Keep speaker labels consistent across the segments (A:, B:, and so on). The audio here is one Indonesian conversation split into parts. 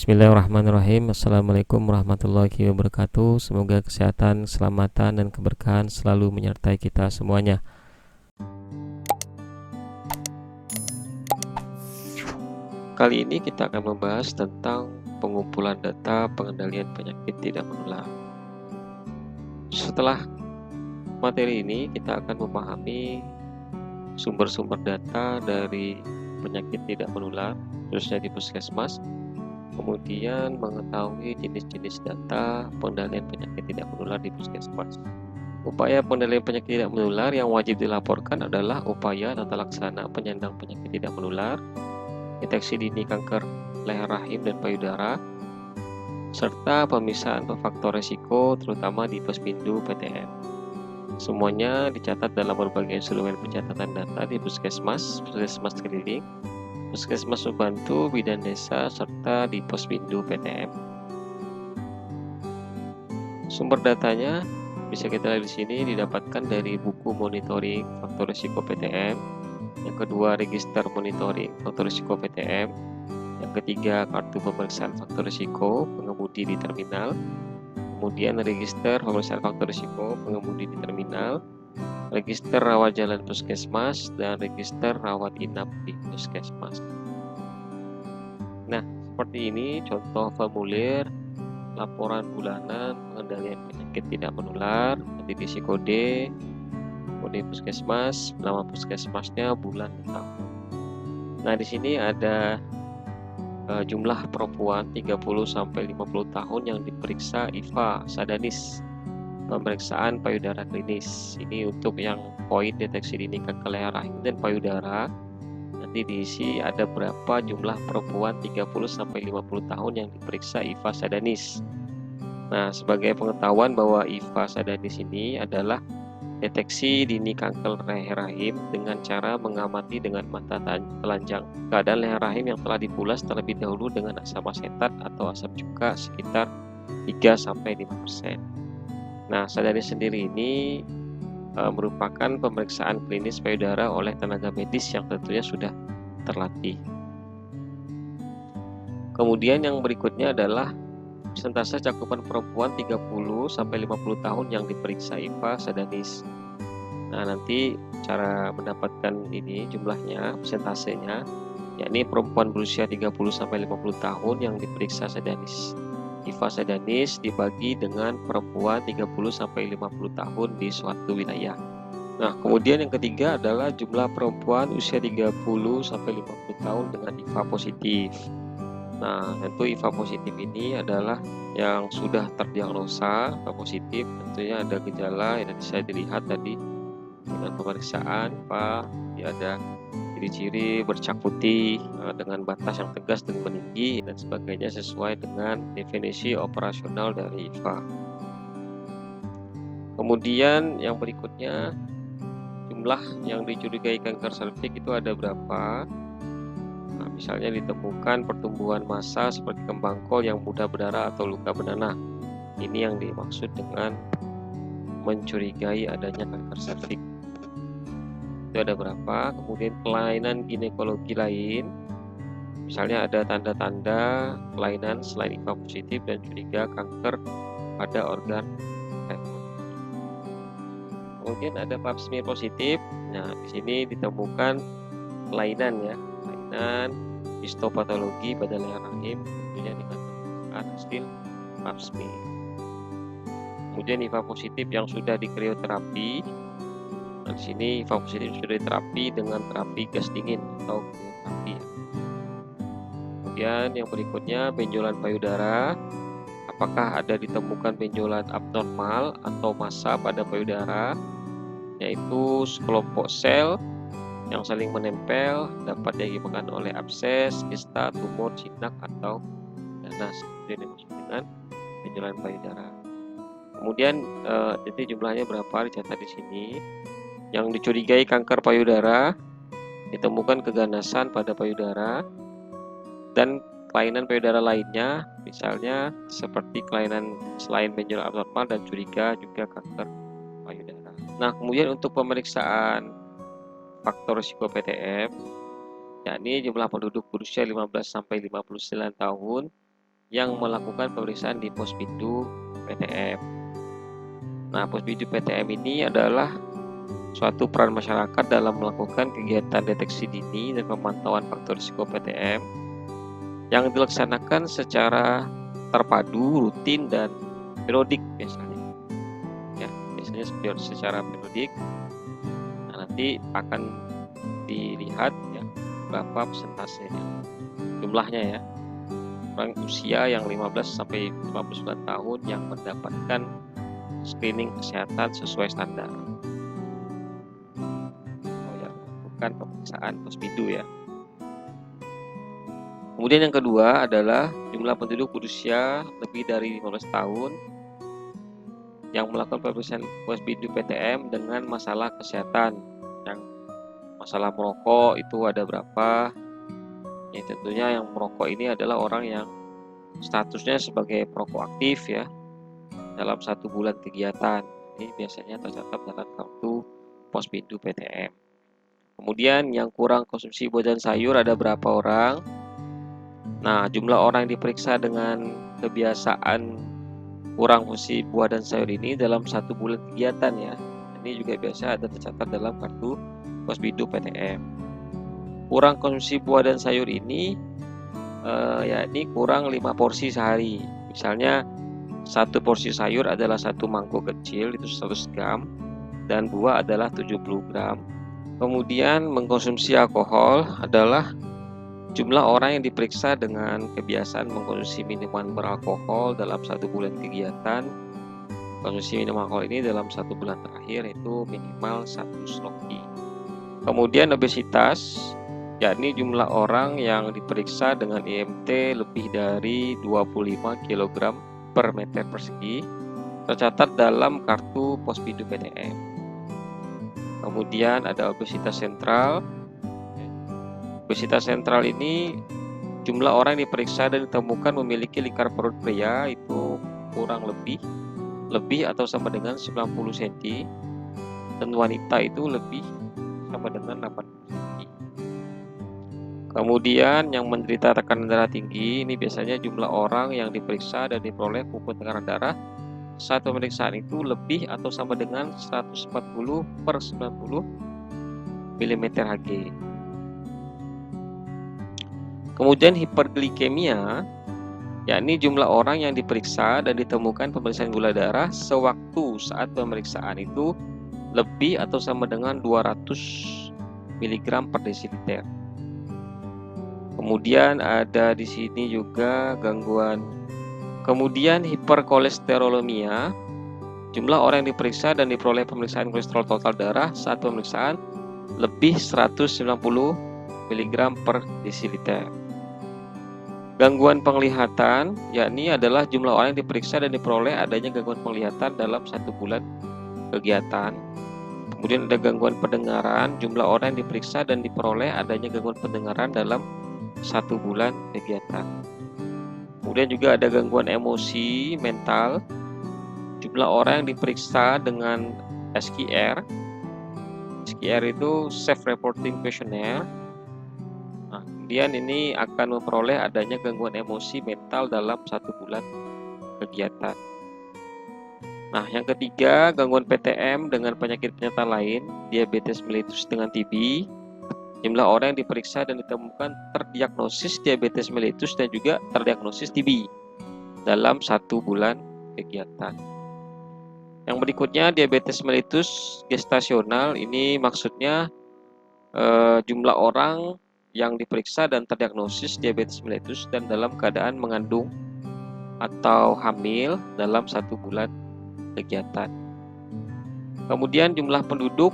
A: Bismillahirrahmanirrahim. Assalamualaikum warahmatullahi wabarakatuh. Semoga kesehatan, keselamatan, dan keberkahan selalu menyertai kita semuanya. Kali ini kita akan membahas tentang pengumpulan data pengendalian penyakit tidak menular. Setelah materi ini, kita akan memahami sumber-sumber data dari penyakit tidak menular, khususnya di puskesmas. Kemudian mengetahui jenis-jenis data pengendalian penyakit tidak menular di puskesmas. Upaya pengendalian penyakit tidak menular yang wajib dilaporkan adalah upaya tata laksana penyandang penyakit tidak menular, deteksi dini kanker leher rahim dan payudara, serta pemisahan faktor risiko terutama di Puspindu PTM. Semuanya dicatat dalam berbagai instrumen pencatatan data di puskesmas, puskesmas keliling, puskesmas membantu, bidan desa, serta di Puspindu PTM. Sumber datanya bisa kita lihat di sini didapatkan dari buku monitoring faktor risiko PTM, yang kedua register monitoring faktor risiko PTM, yang ketiga kartu pemeriksaan faktor risiko pengemudi di terminal, kemudian register pemeriksaan faktor risiko pengemudi di terminal, register rawat jalan puskesmas, dan register rawat inap di puskesmas. Nah, seperti ini contoh formulir laporan bulanan pengendalian penyakit tidak menular, nanti diisi kode puskesmas, nama puskesmasnya, bulan, tahun. Nah, di sini ada jumlah perempuan 30-50 tahun yang diperiksa IVA Sadanis, pemeriksaan payudara klinis. Ini untuk yang poin deteksi dini kanker leher rahim dan payudara. Nanti diisi ada berapa jumlah perempuan 30-50 tahun yang diperiksa IVA Sadanis. Nah, sebagai pengetahuan bahwa IVA Sadanis ini adalah deteksi dini kanker leher rahim dengan cara mengamati dengan mata telanjang keadaan leher rahim yang telah dipulas terlebih dahulu dengan asam asetat atau asam cuka sekitar 3-5%. Nah, Sadanis sendiri ini merupakan pemeriksaan klinis payudara oleh tenaga medis yang tentunya sudah terlatih. Kemudian yang berikutnya adalah persentase cakupan perempuan 30-50 tahun yang diperiksa IVA Sadanis. Nah, nanti cara mendapatkan ini jumlahnya, persentasenya, yakni perempuan berusia 30-50 tahun yang diperiksa Sadanis. IVA Sadanis dibagi dengan perempuan 30-50 tahun di suatu wilayah. Nah, kemudian yang ketiga adalah jumlah perempuan usia 30-50 tahun dengan IVA positif. Nah, tentu IVA positif ini adalah yang sudah terdiagnosa IVA positif, tentunya ada gejala yang nanti saya dilihat tadi dengan pemeriksaan ada ciri-ciri bercak putih dengan batas yang tegas dan meninggi dan sebagainya sesuai dengan definisi operasional dari IVA. Kemudian yang berikutnya, jumlah yang dicurigai kanker serviks itu ada berapa? Nah, misalnya ditemukan pertumbuhan massa seperti kembang kol yang mudah berdarah atau luka bernanah. Ini yang dimaksud dengan mencurigai adanya kanker serviks. Itu ada berapa? Kemudian kelainan ginekologi lain, misalnya ada tanda-tanda kelainan selain IVA positif dan curiga kanker pada organ reproduksi. Kemudian ada pap smear positif. Nah, di sini ditemukan kelainan histopatologi pada leher rahim, tentunya dengan pemeriksaan hasil pap smear. Kemudian IVA positif yang sudah di krioterapi. Nah, di sini IVA positif sudah diterapi dengan terapi gas dingin atau krioterapi. Kemudian yang berikutnya benjolan payudara. Apakah ada ditemukan benjolan abnormal atau massa pada payudara, yaitu sekelompok sel yang saling menempel dapat diakibatkan oleh abses, kista, tumor, jinak, atau ganas. Kemudian dimaksud dengan benjolan payudara. Kemudian jadi jumlahnya berapa dicatat di sini. Yang dicurigai kanker payudara, ditemukan keganasan pada payudara dan kelainan payudara lainnya, misalnya seperti kelainan selain benjolan abnormal dan curiga juga kanker payudara. Nah, kemudian untuk pemeriksaan faktor risiko PTM, yakni jumlah penduduk berusia 15-59 tahun yang melakukan pemeriksaan di Posbindu PTM. Nah, Posbindu PTM ini adalah suatu peran masyarakat dalam melakukan kegiatan deteksi dini dan pemantauan faktor risiko PTM yang dilaksanakan secara terpadu, rutin, dan periodik biasanya. Ya, biasanya secara periodik. Nah, nanti akan dilihat ya berapa persentasenya, jumlahnya ya. Orang usia yang 15 sampai 59 tahun yang mendapatkan screening kesehatan sesuai standar. Bukan pemeriksaan Posbindu ya. Kemudian yang kedua adalah jumlah penduduk berusia lebih dari 15 tahun yang melakukan pemeriksaan Posbindu PTM dengan masalah kesehatan. Yang masalah merokok itu ada berapa? Ya, tentunya yang merokok ini adalah orang yang statusnya sebagai perokok aktif ya dalam 1 bulan kegiatan. Ini biasanya tercatat dalam kartu Posbindu PTM. Kemudian yang kurang konsumsi buah dan sayur ada berapa orang? Nah, jumlah orang yang diperiksa dengan kebiasaan kurang konsumsi buah dan sayur ini dalam 1 bulan kegiatan ya. Ini juga biasa ada tercatat dalam kartu Posbindu PTM. Kurang konsumsi buah dan sayur ini yakni kurang 5 porsi sehari. Misalnya 1 porsi sayur adalah 1 mangkok kecil itu 100 gram dan buah adalah 70 gram. Kemudian mengkonsumsi alkohol adalah jumlah orang yang diperiksa dengan kebiasaan mengkonsumsi minuman beralkohol dalam 1 bulan kegiatan. Konsumsi minuman alkohol ini dalam 1 bulan terakhir itu minimal 1 sloki. Kemudian obesitas, yakni jumlah orang yang diperiksa dengan IMT lebih dari 25 kg per meter persegi, tercatat dalam kartu Posbindu PTM. Kemudian ada obesitas sentral. Obesitas sentral ini jumlah orang yang diperiksa dan ditemukan memiliki lingkar perut pria itu kurang lebih atau sama dengan 90 cm dan wanita itu lebih sama dengan 80 cm. Kemudian yang menderita tekanan darah tinggi ini biasanya jumlah orang yang diperiksa dan diperoleh pupuk tekanan darah saat pemeriksaan itu lebih atau sama dengan 140/90 mm Hg. Kemudian hiperglikemia, yakni jumlah orang yang diperiksa dan ditemukan pemeriksaan gula darah sewaktu saat pemeriksaan itu lebih atau sama dengan 200 mg per desiliter. Kemudian ada di sini juga gangguan. Kemudian hiperkolesterolemia, jumlah orang yang diperiksa dan diperoleh pemeriksaan kolesterol total darah saat pemeriksaan lebih 190 mg per desiliter. Gangguan penglihatan, yakni adalah jumlah orang yang diperiksa dan diperoleh adanya gangguan penglihatan dalam 1 bulan kegiatan. Kemudian ada gangguan pendengaran, jumlah orang yang diperiksa dan diperoleh adanya gangguan pendengaran dalam 1 bulan kegiatan. Kemudian juga ada gangguan emosi mental, jumlah orang yang diperiksa dengan SQR. SQR itu Self-Reporting Questionnaire. Nah, kemudian ini akan memperoleh adanya gangguan emosi mental dalam 1 bulan kegiatan. Nah, yang ketiga, gangguan PTM dengan penyakit penyerta lain, diabetes mellitus dengan TB. Jumlah orang yang diperiksa dan ditemukan terdiagnosis diabetes mellitus dan juga terdiagnosis TB dalam 1 bulan kegiatan. Yang berikutnya diabetes mellitus gestasional, ini maksudnya jumlah orang yang diperiksa dan terdiagnosis diabetes mellitus dan dalam keadaan mengandung atau hamil dalam 1 bulan kegiatan. Kemudian jumlah penduduk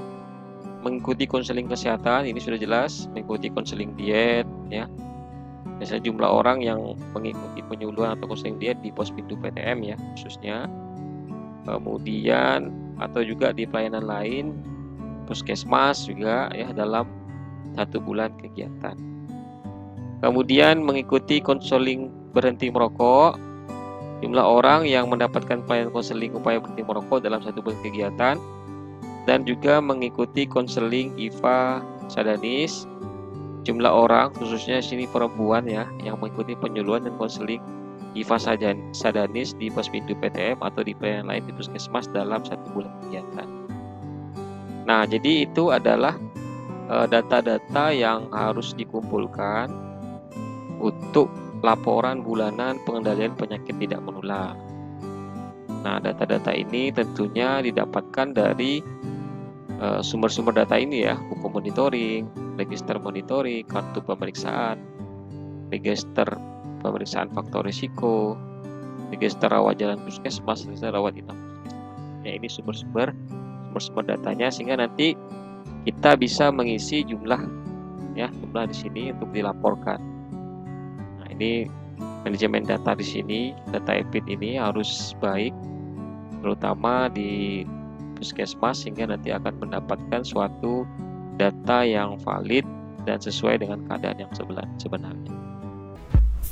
A: mengikuti konseling kesehatan, ini sudah jelas, mengikuti konseling diet ya. Biasanya jumlah orang yang mengikuti penyuluhan atau konseling diet di Posbindu PTM ya khususnya. Kemudian atau juga di pelayanan lain puskesmas juga ya dalam 1 bulan kegiatan. Kemudian mengikuti konseling berhenti merokok, jumlah orang yang mendapatkan pelayanan konseling upaya berhenti merokok dalam 1 bulan kegiatan, dan juga mengikuti konseling IFA Sadanis, jumlah orang khususnya sini perempuan ya yang mengikuti penyuluhan dan konseling IFA Sadanis di Pospindu PTM atau di pelayanan lain di Puskesmas dalam 1 bulan kegiatan. Nah, jadi itu adalah data-data yang harus dikumpulkan untuk laporan bulanan pengendalian penyakit tidak menular. Nah, data-data ini tentunya didapatkan dari sumber-sumber data ini ya, buku monitoring, register monitoring, kartu pemeriksaan, register pemeriksaan faktor risiko, register rawat jalan puskesmas, register rawat inap puskesmas. Ya, ini sumber-sumber datanya, sehingga nanti kita bisa mengisi jumlah di sini untuk dilaporkan. Nah, ini manajemen data di sini, data EPID ini harus baik, terutama di puskesmas, sehingga nanti akan mendapatkan suatu data yang valid dan sesuai dengan keadaan yang sebenarnya.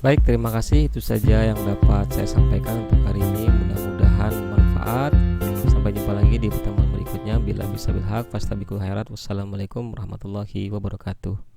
B: Baik, terima kasih. Itu saja yang dapat saya sampaikan untuk hari ini. Mudah-mudahan bermanfaat. Sampai jumpa lagi di pertemuan berikutnya. Bila bisa bilhaq fastabiqul khairat. Wassalamualaikum warahmatullahi wabarakatuh.